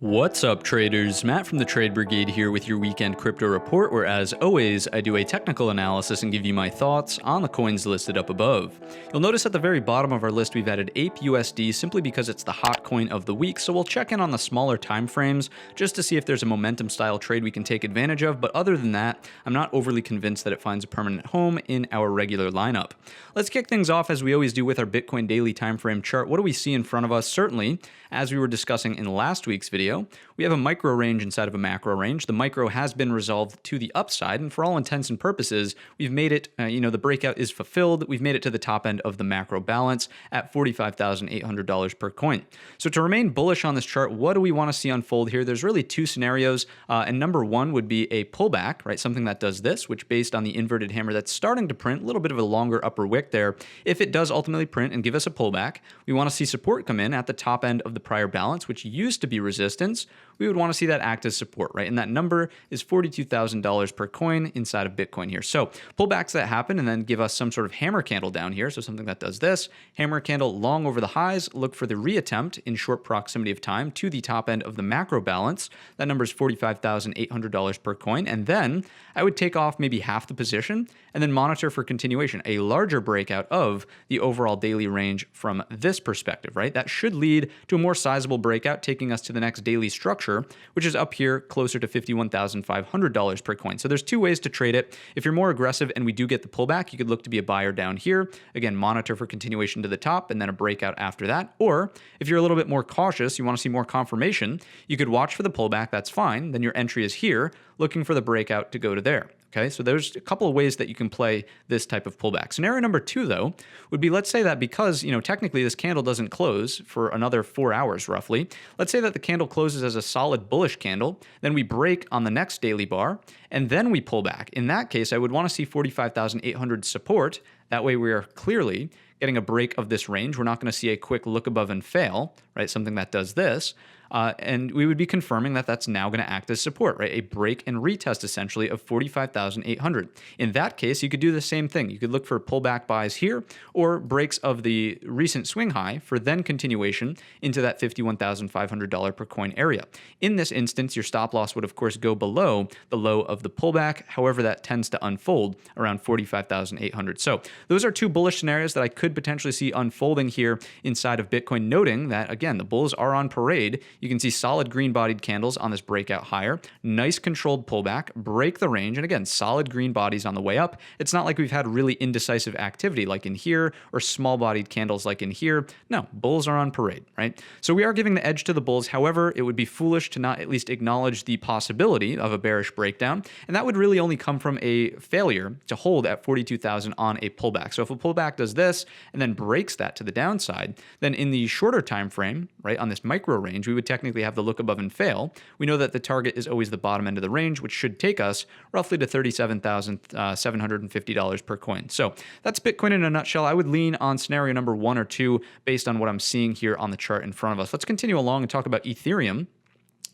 What's up, traders? Matt from the Trade Brigade here with your weekend crypto report, where as always, I do a technical analysis and give you my thoughts on the coins listed up above. You'll notice at the very bottom of our list we've added ApeUSD simply because it's the hot coin of the week, so we'll check in on the smaller time frames just to see if there's a momentum style trade we can take advantage of, but other than that, I'm not overly convinced that it finds a permanent home in our regular lineup. Let's kick things off as we always do with our Bitcoin daily time frame chart. What do we see in front of us? Certainly, as we were discussing in last week's video, we have a micro range inside of a macro range. The micro has been resolved to the upside, and for all intents and purposes, we've made it, the breakout is fulfilled. We've made it to the top end of the macro balance at $45,800 per coin. So to remain bullish on this chart, what do we want to see unfold here? There's really two scenarios, and number one would be a pullback, right? Something that does this, which based on the inverted hammer that's starting to print, a little bit of a longer upper wick there. If it does ultimately print and give us a pullback, we want to see support come in at the top end of the prior balance, which used to be resistance. We would want to see that act as support, right? And that number is $42,000 per coin inside of Bitcoin here. So pullbacks that happen and then give us some sort of hammer candle down here. So something that does this, hammer candle long over the highs, look for the reattempt in short proximity of time to the top end of the macro balance. That number is $45,800 per coin. And then I would take off maybe half the position and then monitor for continuation, a larger breakout of the overall daily range from this perspective, right? That should lead to a more sizable breakout, taking us to the next daily structure, which is up here closer to $51,500 per coin. So there's two ways to trade it. If you're more aggressive and we do get the pullback, you could look to be a buyer down here. Again, monitor for continuation to the top and then a breakout after that. Or if you're a little bit more cautious, you want to see more confirmation, you could watch for the pullback. That's fine. Then your entry is here, looking for the breakout to go to there. Okay, so there's a couple of ways that you can play this type of pullback. Scenario number two, though, would be, let's say that because, technically this candle doesn't close for another 4 hours roughly. Let's say that the candle closes as a solid bullish candle, then we break on the next daily bar, and then we pull back. In that case, I would want to see 45,800 support. That way we are clearly getting a break of this range. We're not going to see a quick look above and fail, right? Something that does this. And we would be confirming that that's now going to act as support, right? A break and retest essentially of 45,800. In that case, you could do the same thing. You could look for pullback buys here or breaks of the recent swing high for then continuation into that $51,500 per coin area. In this instance, your stop loss would of course go below the low of the pullback. However, that tends to unfold around 45,800. So those are two bullish scenarios that I could potentially see unfolding here inside of Bitcoin, noting that, again, the bulls are on parade. You can see solid green-bodied candles on this breakout higher, nice controlled pullback, break the range, and again, solid green bodies on the way up. It's not like we've had really indecisive activity like in here or small-bodied candles like in here. No, bulls are on parade, right? So we are giving the edge to the bulls. However, it would be foolish to not at least acknowledge the possibility of a bearish breakdown, and that would really only come from a failure to hold at 42,000 on a pullback. So if a pullback does this and then breaks that to the downside, then in the shorter time frame, right, on this micro range, we would technically have the look above and fail. We know that the target is always the bottom end of the range, which should take us roughly to $37,750 per coin. So that's Bitcoin in a nutshell. I would lean on scenario number one or two based on what I'm seeing here on the chart in front of us. Let's continue along and talk about Ethereum.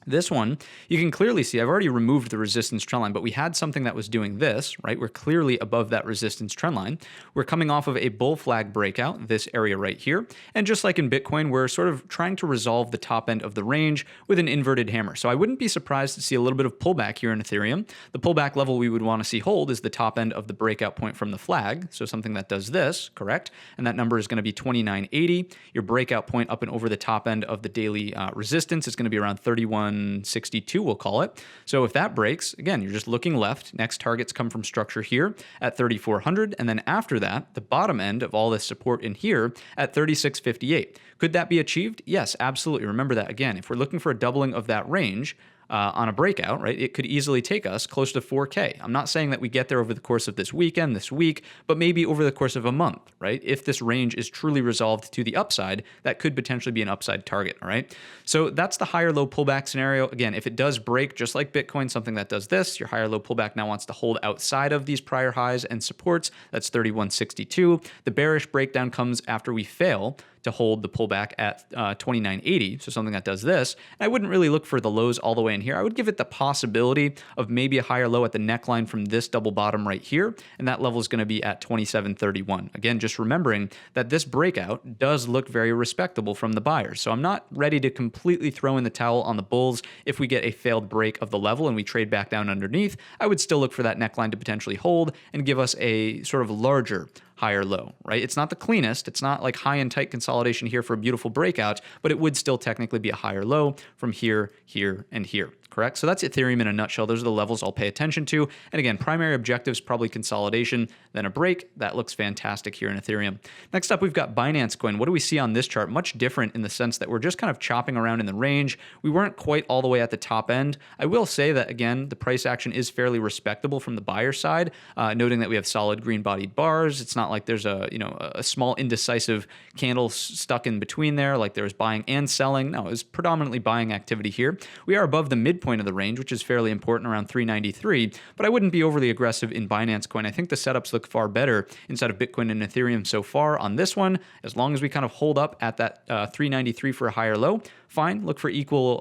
This one, you can clearly see, I've already removed the resistance trend line, but we had something that was doing this, right? We're clearly above that resistance trend line. We're coming off of a bull flag breakout, this area right here. And just like in Bitcoin, we're sort of trying to resolve the top end of the range with an inverted hammer. So I wouldn't be surprised to see a little bit of pullback here in Ethereum. The pullback level we would want to see hold is the top end of the breakout point from the flag. So something that does this, correct? And that number is going to be 2980. Your breakout point up and over the top end of the daily resistance is going to be around 3162, we'll call it. So if that breaks, again, you're just looking left. Next targets come from structure here at 3400. And then after that, the bottom end of all this support in here at 3658. Could that be achieved? Yes, absolutely. Remember that again, if we're looking for a doubling of that range, on a breakout, right, it could easily take us close to 4K. I'm not saying that we get there over the course of this weekend, this week, but maybe over the course of a month, right? If this range is truly resolved to the upside, that could potentially be an upside target, all right? So that's the higher low pullback scenario. Again, if it does break, just like Bitcoin, something that does this, your higher low pullback now wants to hold outside of these prior highs and supports. That's 3162. The bearish breakdown comes after we fail to hold the pullback at 2980, so something that does this. And I wouldn't really look for the lows all the way in here. I would give it the possibility of maybe a higher low at the neckline from this double bottom right here, and that level is going to be at 2731. Again, just remembering that this breakout does look very respectable from the buyers. So I'm not ready to completely throw in the towel on the bulls if we get a failed break of the level and we trade back down underneath. I would still look for that neckline to potentially hold and give us a sort of larger higher low, right? It's not the cleanest. It's not like high and tight consolidation here for a beautiful breakout, but it would still technically be a higher low from here, here, and here. Correct? So that's Ethereum in a nutshell. Those are the levels I'll pay attention to. And again, primary objectives, probably consolidation, then a break. That looks fantastic here in Ethereum. Next up, we've got Binance Coin. What do we see on this chart? Much different in the sense that we're just kind of chopping around in the range. We weren't quite all the way at the top end. I will say that, again, the price action is fairly respectable from the buyer side, noting that we have solid green-bodied bars. It's not like there's a small indecisive candle stuck in between there, like there's buying and selling. No, it was predominantly buying activity here. We are above the midpoint of the range, which is fairly important, around 393, but I wouldn't be overly aggressive in Binance Coin. I think the setups look far better inside of Bitcoin and Ethereum so far on this one. As long as we kind of hold up at that 393 for a higher low, fine, look for equal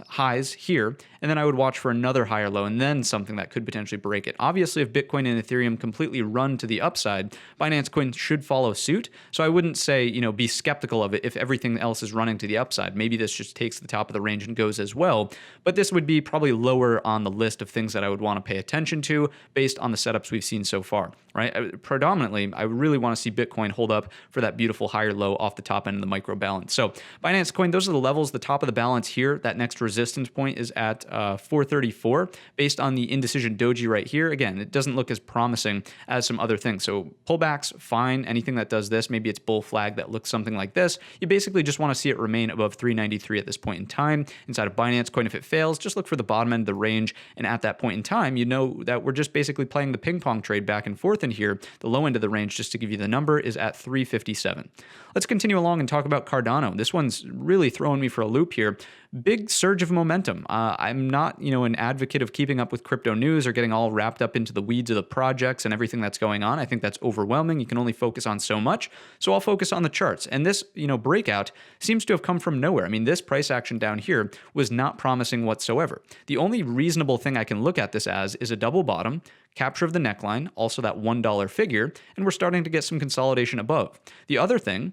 highs here, and then I would watch for another higher low and then something that could potentially break it. Obviously, if Bitcoin and Ethereum completely run to the upside, Binance Coin should follow suit, so I wouldn't say, be skeptical of it if everything else is running to the upside. Maybe this just takes the top of the range and goes as well, but this would be probably lower on the list of things that I would want to pay attention to based on the setups we've seen so far, right? Predominantly, I really want to see Bitcoin hold up for that beautiful higher low off the top end of the micro balance. So Binance Coin, those are the levels. The top of the balance here, that next resistance point is at 434 based on the indecision doji right here. Again, it doesn't look as promising as some other things. So pullbacks, fine. Anything that does this, maybe it's bull flag that looks something like this. You basically just want to see it remain above 393 at this point in time. Inside of Binance Coin, if it fails, just look for the bottom end of the range. And at that point in time, you know that we're just basically playing the ping pong trade back and forth in here. The low end of the range, just to give you the number, is at 357. Let's continue along and talk about Cardano. This one's really throwing me for a loop here. Big surge of momentum. I'm not, an advocate of keeping up with crypto news or getting all wrapped up into the weeds of the projects and everything that's going on. I think that's overwhelming. You can only focus on so much. So I'll focus on the charts. And this, breakout seems to have come from nowhere. I mean, this price action down here was not promising whatsoever. The only reasonable thing I can look at this as is a double bottom, capture of the neckline, also that $1 figure, and we're starting to get some consolidation above. The other thing,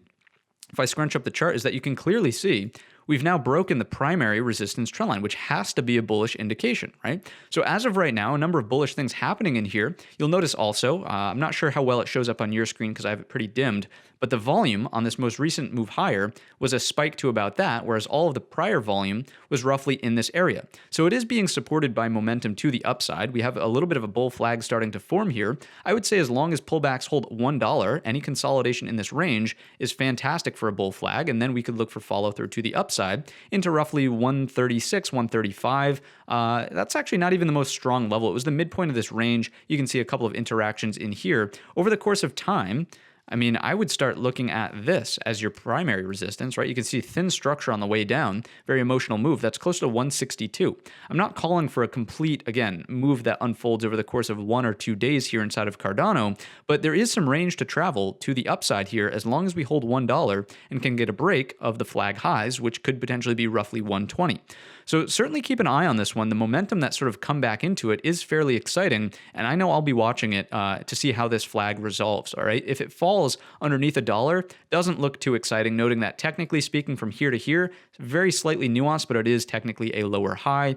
if I scrunch up the chart, is that you can clearly see we've now broken the primary resistance trend line, which has to be a bullish indication, right? So as of right now, a number of bullish things happening in here. You'll notice also, I'm not sure how well it shows up on your screen because I have it pretty dimmed, but the volume on this most recent move higher was a spike to about that, whereas all of the prior volume was roughly in this area. So it is being supported by momentum to the upside. We have a little bit of a bull flag starting to form here. I would say as long as pullbacks hold $1, any consolidation in this range is fantastic for a bull flag, and then we could look for follow through to the upside into roughly 136, 135. That's actually not even the most strong level. It was the midpoint of this range. You can see a couple of interactions in here. Over the course of time, I would start looking at this as your primary resistance, right? You can see thin structure on the way down, very emotional move. That's close to 162. I'm not calling for a complete, again, move that unfolds over the course of 1 or 2 days here inside of Cardano, but there is some range to travel to the upside here as long as we hold $1 and can get a break of the flag highs, which could potentially be roughly 120. So certainly keep an eye on this one. The momentum that sort of come back into it is fairly exciting, and I know I'll be watching it to see how this flag resolves, all right? If it falls underneath $1, doesn't look too exciting, noting that technically speaking from here to here, it's very slightly nuanced, but it is technically a lower high.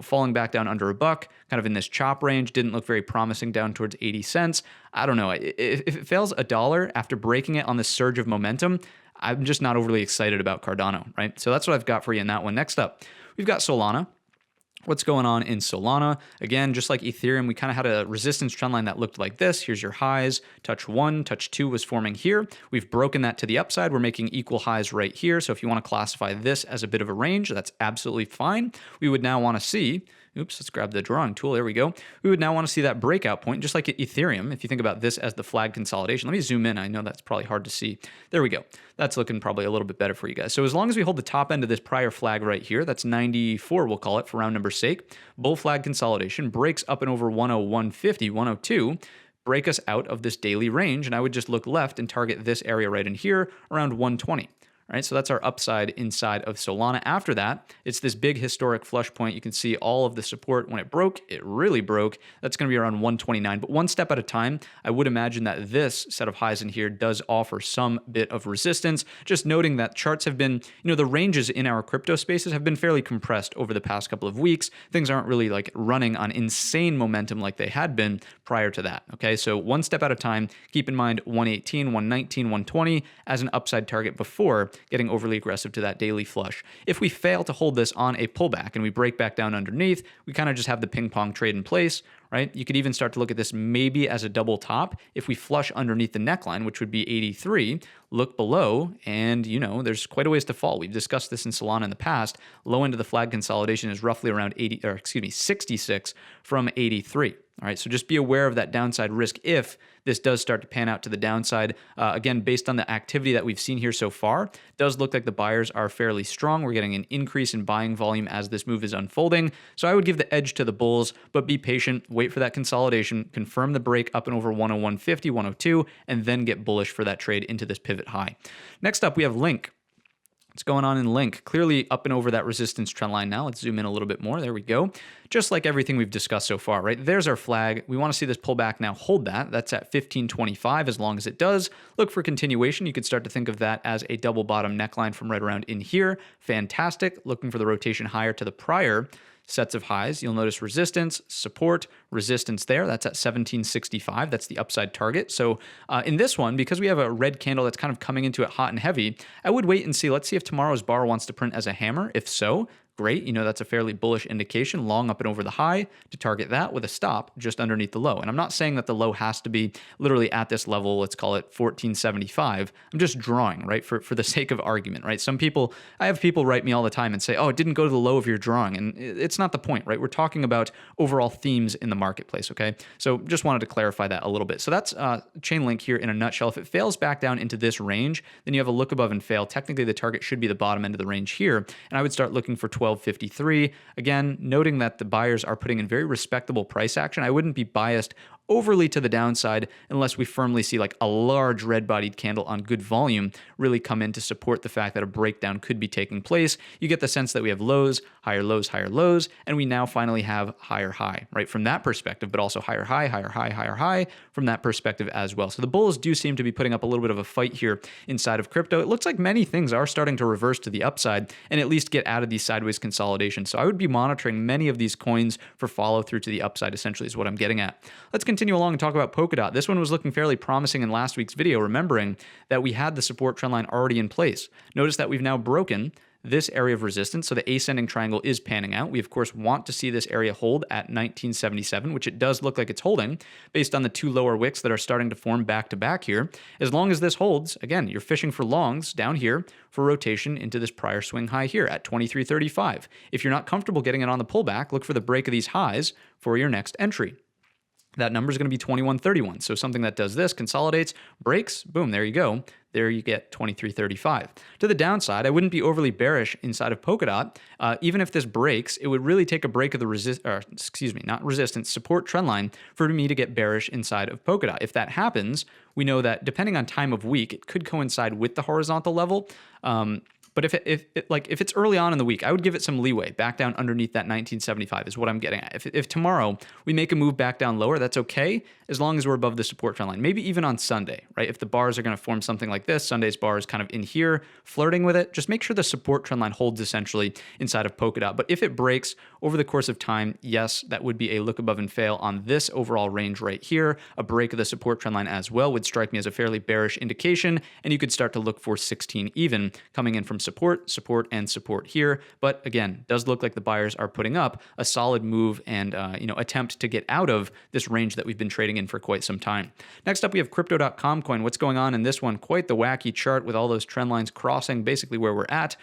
Falling back down under $1, kind of in this chop range, didn't look very promising down towards 80 cents. I don't know. If it fails $1 after breaking it on this surge of momentum, I'm just not overly excited about Cardano, right? So that's what I've got for you in that one. Next up, we've got Solana. What's going on in Solana? Again, just like Ethereum, we kind of had a resistance trend line that looked like this. Here's your highs. Touch 1, touch 2 was forming here. We've broken that to the upside. We're making equal highs right here. So if you want to classify this as a bit of a range, that's absolutely fine. We would now want to see, let's grab the drawing tool. There we go. We would now want to see that breakout point, just like Ethereum. If you think about this as the flag consolidation, let me zoom in. I know that's probably hard to see. There we go. That's looking probably a little bit better for you guys. So as long as we hold the top end of this prior flag right here, that's 94, we'll call it for round number's sake. Bull flag consolidation breaks up and over 101.50, 102. Break us out of this daily range, and I would just look left and target this area right in here around 120. All right, so that's our upside inside of Solana. After that, it's this big historic flush point. You can see all of the support. When it broke, it really broke. That's going to be around 129. But one step at a time, I would imagine that this set of highs in here does offer some bit of resistance. Just noting that charts have been, the ranges in our crypto spaces have been fairly compressed over the past couple of weeks. Things aren't really like running on insane momentum like they had been prior to that. Okay, so one step at a time. Keep in mind 118, 119, 120 as an upside target before getting overly aggressive to that daily flush. If we fail to hold this on a pullback and we break back down underneath, we kind of just have the ping pong trade in place, right? You could even start to look at this maybe as a double top. If we flush underneath the neckline, which would be 83, look below, and there's quite a ways to fall. We've discussed this in Solana in the past. Low end of the flag consolidation is roughly around 66 from 83. All right, so just be aware of that downside risk if this does start to pan out to the downside. Again, based on the activity that we've seen here so far, it does look like the buyers are fairly strong. We're getting an increase in buying volume as this move is unfolding. So I would give the edge to the bulls, but be patient, wait for that consolidation, confirm the break up and over 101.50, 102, and then get bullish for that trade into this pivot high. Next up, we have Link. What's going on in Link? Clearly up and over that resistance trend line now. Let's zoom in a little bit more. There we go. Just like everything we've discussed so far, right? There's our flag. We want to see this pullback now. Hold that. That's at 1525. As long as it does, look for continuation. You could start to think of that as a double bottom neckline from right around in here. Fantastic. Looking for the rotation higher to the prior sets of highs. You'll notice resistance, support, resistance there. That's at 1765. That's the upside target. So in this one, because we have a red candle that's kind of coming into it hot and heavy, I would wait and see. Let's see if tomorrow's bar wants to print as a hammer. If so, great. That's a fairly bullish indication, long up and over the high to target that with a stop just underneath the low. And I'm not saying that the low has to be literally at this level. Let's call it 1475. I'm just drawing, right? For the sake of argument, right? I have people write me all the time and say, oh, it didn't go to the low of your drawing. And it's not the point, right? We're talking about overall themes in the marketplace, okay? So just wanted to clarify that a little bit. So that's Chainlink here in a nutshell. If it fails back down into this range, then you have a look above and fail. Technically, the target should be the bottom end of the range here. And I would start looking for 1253. Again, noting that the buyers are putting in very respectable price action. I wouldn't be biased overly to the downside unless we firmly see like a large red-bodied candle on good volume really come in to support the fact that a breakdown could be taking place. You get the sense that we have lows, higher lows, and we now finally have higher high, right? From that perspective, but also higher high from that perspective as well. So the bulls do seem to be putting up a little bit of a fight here inside of crypto. It looks like many things are starting to reverse to the upside and at least get out of these sideways consolidations. So I would be monitoring many of these coins for follow through to the upside, essentially is what I'm getting at. Let's continue along and talk about Polkadot. This one was looking fairly promising in last week's video, remembering that we had the support trend line already in place. Notice that we've now broken this area of resistance, so the ascending triangle is panning out. We, of course, want to see this area hold at 1977, which it does look like it's holding based on the two lower wicks that are starting to form back to back here. As long as this holds, again, you're fishing for longs down here for rotation into this prior swing high here at 2335. If you're not comfortable getting it on the pullback, look for the break of these highs for your next entry. That number is going to be 2131. So something that does this, consolidates, breaks, boom, there you go. There you get 2335. To the downside, I wouldn't be overly bearish inside of Polkadot. Even if this breaks, it would really take a break of the support trend line for me to get bearish inside of Polkadot. If that happens, we know that depending on time of week, it could coincide with the horizontal level. But if it's early on in the week, I would give it some leeway. Back down underneath that 1975 is what I'm getting at. If tomorrow we make a move back down lower, that's okay, as long as we're above the support trend line. Maybe even on Sunday, right? If the bars are going to form something like this, Sunday's bar is kind of in here, flirting with it. Just make sure the support trend line holds essentially inside of Polkadot. But if it breaks over the course of time, yes, that would be a look above and fail on this overall range right here. A break of the support trend line as well would strike me as a fairly bearish indication, and you could start to look for 16 even coming in from support, and support here. But again, does look like the buyers are putting up a solid move and attempt to get out of this range that we've been trading in for quite some time. Next up, we have Crypto.com coin. What's going on in this one? Quite the wacky chart with all those trend lines crossing basically where we're at.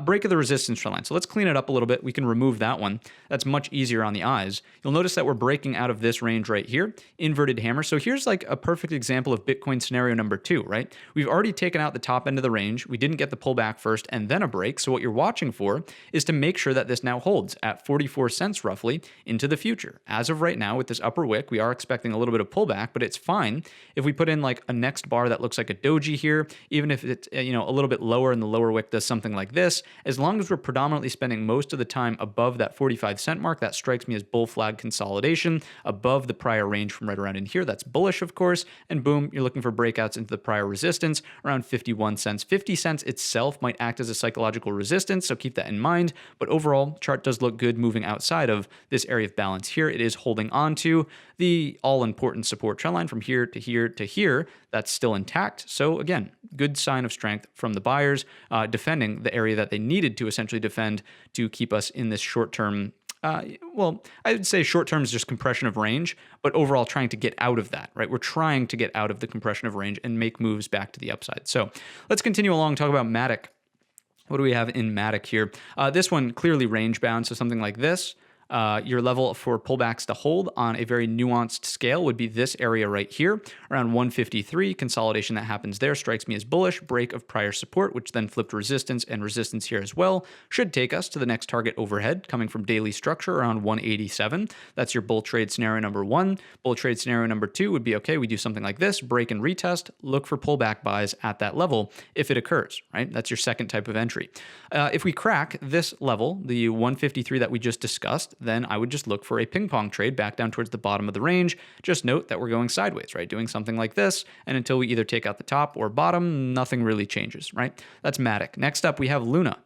Break of the resistance trend line. So let's clean it up a little bit. We can remove that one. That's much easier on the eyes. You'll notice that we're breaking out of this range right here, inverted hammer. So here's like a perfect example of Bitcoin scenario number 2, right? We've already taken out the top end of the range. We didn't get the pullback first. first and then a break. So what you're watching for is to make sure that this now holds at 44 cents roughly into the future. As of right now, with this upper wick, we are expecting a little bit of pullback, but it's fine if we put in like a next bar that looks like a doji here, even if it's a little bit lower and the lower wick does something like this. As long as we're predominantly spending most of the time above that 45-cent mark, that strikes me as bull flag consolidation above the prior range from right around in here. That's bullish, of course, and boom, you're looking for breakouts into the prior resistance around 51 cents. 50 cents itself might act as a psychological resistance, so keep that in mind. But overall, chart does look good moving outside of this area of balance here. It is holding on to the all-important support trend line from here to here to here. That's still intact. So again, good sign of strength from the buyers, defending the area that they needed to essentially defend to keep us in this short-term well, I would say short term is just compression of range, but overall trying to get out of that, right? We're trying to get out of the compression of range and make moves back to the upside. So let's continue along, talk about Matic. What do we have in Matic here? This one clearly range bound, so something like this. Your level for pullbacks to hold on a very nuanced scale would be this area right here, around 153. Consolidation that happens there strikes me as bullish. Break of prior support, which then flipped resistance, and resistance here as well, should take us to the next target overhead coming from daily structure around 187. That's your bull trade scenario number one. Bull trade scenario number two would be, okay, we do something like this, break and retest, look for pullback buys at that level if it occurs, right? That's your second type of entry. If we crack this level, the 153 that we just discussed, then I would just look for a ping pong trade back down towards the bottom of the range. Just note that we're going sideways, right? Doing something like this, and until we either take out the top or bottom, nothing really changes, right? That's Matic. Next up, we have Luna.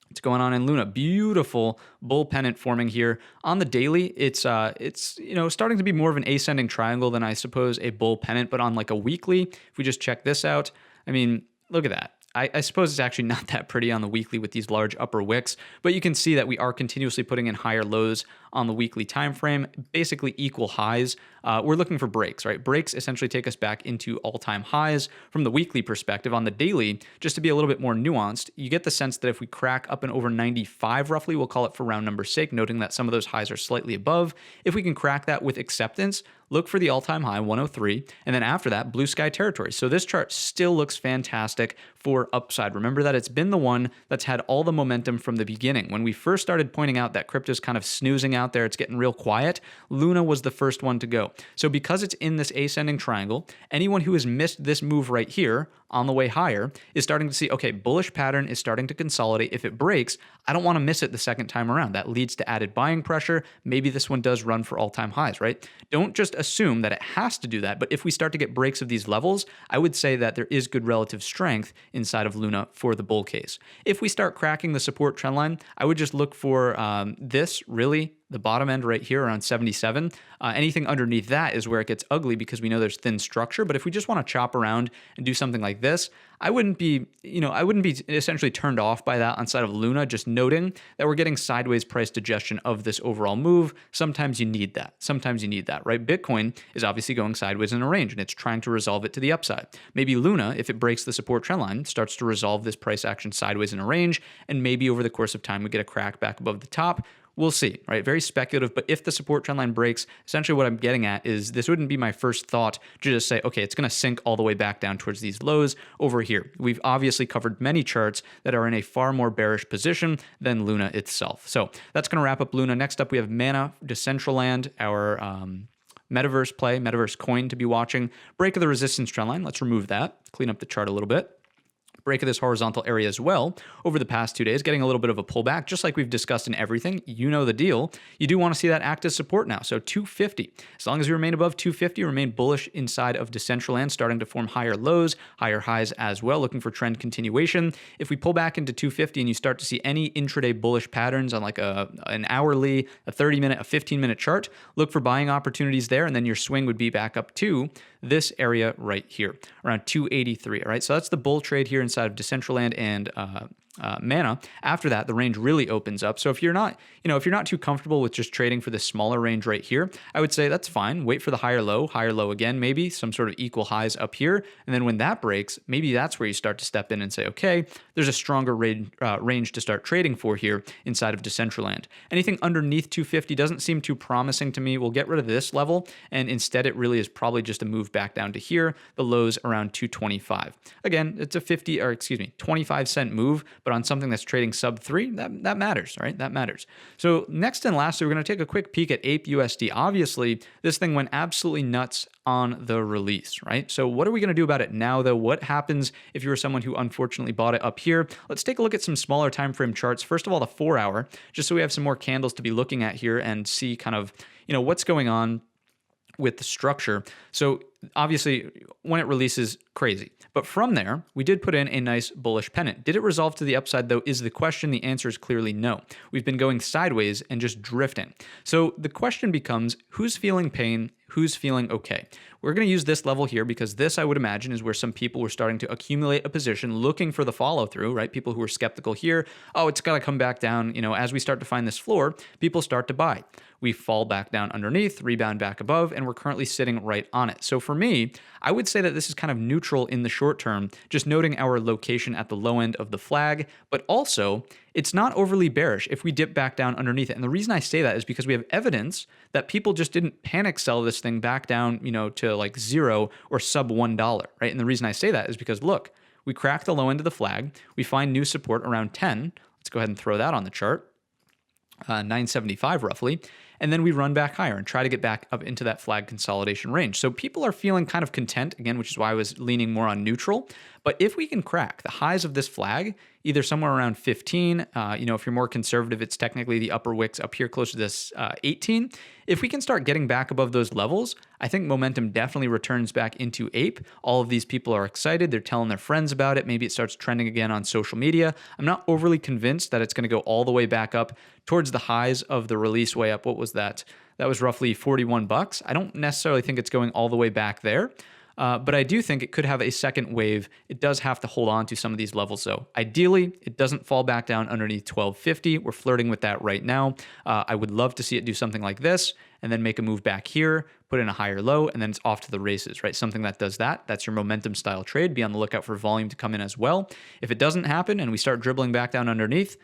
What's going on in Luna? Beautiful bull pennant forming here on the daily. It's starting to be more of an ascending triangle than I suppose a bull pennant, but on like a weekly, if we just check this out, I mean, look at that. I suppose it's actually not that pretty on the weekly with these large upper wicks, but you can see that we are continuously putting in higher lows on the weekly time frame, basically equal highs. We're looking for breaks, right? Breaks essentially take us back into all-time highs from the weekly perspective. On the daily, just to be a little bit more nuanced, you get the sense that if we crack up and over 95 roughly, we'll call it for round number's sake, noting that some of those highs are slightly above. If we can crack that with acceptance, look for the all-time high, 103, and then after that, blue sky territory. So this chart still looks fantastic for upside. Remember that it's been the one that's had all the momentum from the beginning. When we first started pointing out that crypto's kind of snoozing out there, it's getting real quiet, Luna was the first one to go. So because it's in this ascending triangle, anyone who has missed this move right here on the way higher is starting to see, okay, bullish pattern is starting to consolidate. If it breaks, I don't want to miss it the second time around. That leads to added buying pressure. Maybe this one does run for all-time highs, right? Don't just assume that it has to do that. But if we start to get breaks of these levels, I would say that there is good relative strength inside of Luna for the bull case. If we start cracking the support trend line, I would just look for this really, the bottom end right here around 77. Anything underneath that is where it gets ugly because we know there's thin structure. But if we just want to chop around and do something like this, I wouldn't be essentially turned off by that on side of Luna, just noting that we're getting sideways price digestion of this overall move. Sometimes you need that. Sometimes you need that, right? Bitcoin is obviously going sideways in a range and it's trying to resolve it to the upside. Maybe Luna, if it breaks the support trend line, starts to resolve this price action sideways in a range, and maybe over the course of time we get a crack back above the top. We'll see, right? Very speculative, but if the support trend line breaks, essentially what I'm getting at is this wouldn't be my first thought to just say, okay, it's going to sink all the way back down towards these lows over here. We've obviously covered many charts that are in a far more bearish position than Luna itself. So that's going to wrap up Luna. Next up, we have Mana, Decentraland, our metaverse play, metaverse coin to be watching. Break of the resistance trend line. Let's remove that, clean up the chart a little bit. Break of this horizontal area as well over the past 2 days, getting a little bit of a pullback, just like we've discussed in everything. You know the deal. You do want to see that act as support now. So 250. As long as we remain above 250, remain bullish inside of Decentraland, starting to form higher lows, higher highs as well, looking for trend continuation. If we pull back into 250 and you start to see any intraday bullish patterns on like an hourly, a 30-minute, a 15-minute chart, look for buying opportunities there, and then your swing would be back up to this area right here, around 283. All right, so that's the bull trade here inside of Decentraland and mana. After that, the range really opens up. So if you're not, if you're not too comfortable with just trading for this smaller range right here, I would say that's fine. Wait for the higher low again, maybe some sort of equal highs up here. And then when that breaks, maybe that's where you start to step in and say, okay, there's a stronger range to start trading for here inside of Decentraland. Anything underneath 250 doesn't seem too promising to me. We'll get rid of this level. And instead, it really is probably just a move back down to here. The lows around 225. Again, it's a 25-cent move, but on something that's trading sub 3, that matters, right? That matters. So next and lastly, we're going to take a quick peek at Ape USD. Obviously, this thing went absolutely nuts on the release, right? So what are we going to do about it now, though? What happens if you were someone who unfortunately bought it up here? Let's take a look at some smaller time frame charts. First of all, the 4-hour, just so we have some more candles to be looking at here and see kind of, what's going on with the structure. So obviously, when it releases, crazy. But from there, we did put in a nice bullish pennant. Did it resolve to the upside, though, is the question. The answer is clearly no. We've been going sideways and just drifting. So the question becomes, who's feeling pain? Who's feeling okay? We're going to use this level here because this, I would imagine, is where some people were starting to accumulate a position looking for the follow through, right? People who were skeptical here, oh, it's got to come back down. As we start to find this floor, people start to buy. We fall back down underneath, rebound back above, and we're currently sitting right on it. So for me, I would say that this is kind of neutral in the short term, just noting our location at the low end of the flag, but also it's not overly bearish if we dip back down underneath it. And the reason I say that is because we have evidence that people just didn't panic sell this thing back down, to like 0 or sub $1, right? And the reason I say that is because look, we crack the low end of the flag, we find new support around 10. Let's go ahead and throw that on the chart. 975 roughly, and then we run back higher and try to get back up into that flag consolidation range. So people are feeling kind of content, again, which is why I was leaning more on neutral. But if we can crack the highs of this flag, either somewhere around 15, if you're more conservative, it's technically the upper wicks up here close to this 18. If we can start getting back above those levels, I think momentum definitely returns back into Ape. All of these people are excited. They're telling their friends about it. Maybe it starts trending again on social media. I'm not overly convinced that it's going to go all the way back up towards the highs of the release way up. What was that? That was roughly 41 bucks. I don't necessarily think it's going all the way back there. But I do think it could have a second wave. It does have to hold on to some of these levels, though. Ideally, it doesn't fall back down underneath 1250. We're flirting with that right now. I would love to see it do something like this and then make a move back here, put in a higher low, and then it's off to the races, right? Something that does that. That's your momentum style trade. Be on the lookout for volume to come in as well. If it doesn't happen and we start dribbling back down underneath,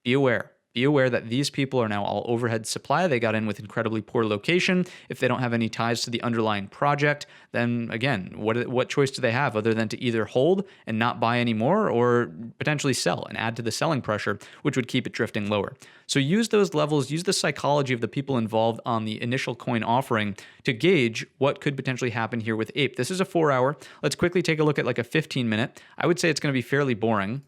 be aware. Be aware that these people are now all overhead supply. They got in with incredibly poor location. If they don't have any ties to the underlying project, then again, what choice do they have other than to either hold and not buy anymore or potentially sell and add to the selling pressure, which would keep it drifting lower. So use those levels, use the psychology of the people involved on the initial coin offering to gauge what could potentially happen here with Ape. This is a 4-hour. Let's quickly take a look at like a 15-minute. I would say it's going to be fairly boring.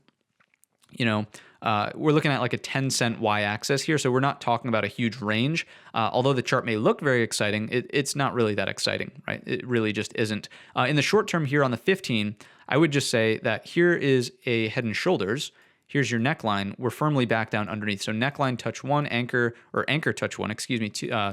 We're looking at like a 10-cent y-axis here, so we're not talking about a huge range. Although the chart may look very exciting, it's not really that exciting, right? It really just isn't. In the short term here on the 15, I would just say that here is a head and shoulders. Here's your neckline. We're firmly back down underneath. So neckline touch 1, anchor touch 1,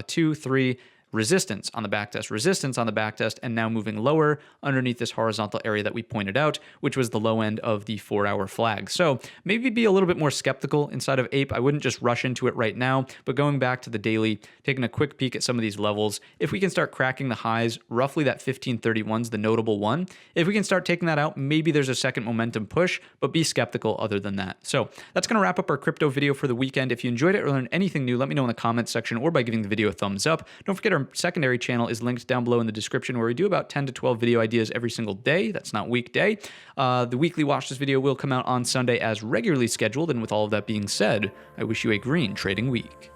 2, 3, resistance on the backtest, resistance on the backtest, and now moving lower underneath this horizontal area that we pointed out, which was the low end of the 4-hour flag. So maybe be a little bit more skeptical inside of Ape. I wouldn't just rush into it right now, but going back to the daily, taking a quick peek at some of these levels, if we can start cracking the highs, roughly that 1531 is the notable one. If we can start taking that out, maybe there's a second momentum push, but be skeptical other than that. So that's going to wrap up our crypto video for the weekend. If you enjoyed it or learned anything new, let me know in the comments section or by giving the video a thumbs up. Don't forget our secondary channel is linked down below in the description where we do about 10 to 12 video ideas every single day. That's not weekday. The weekly watch this video will come out on Sunday as regularly scheduled. And with all of that being said, I wish you a green trading week.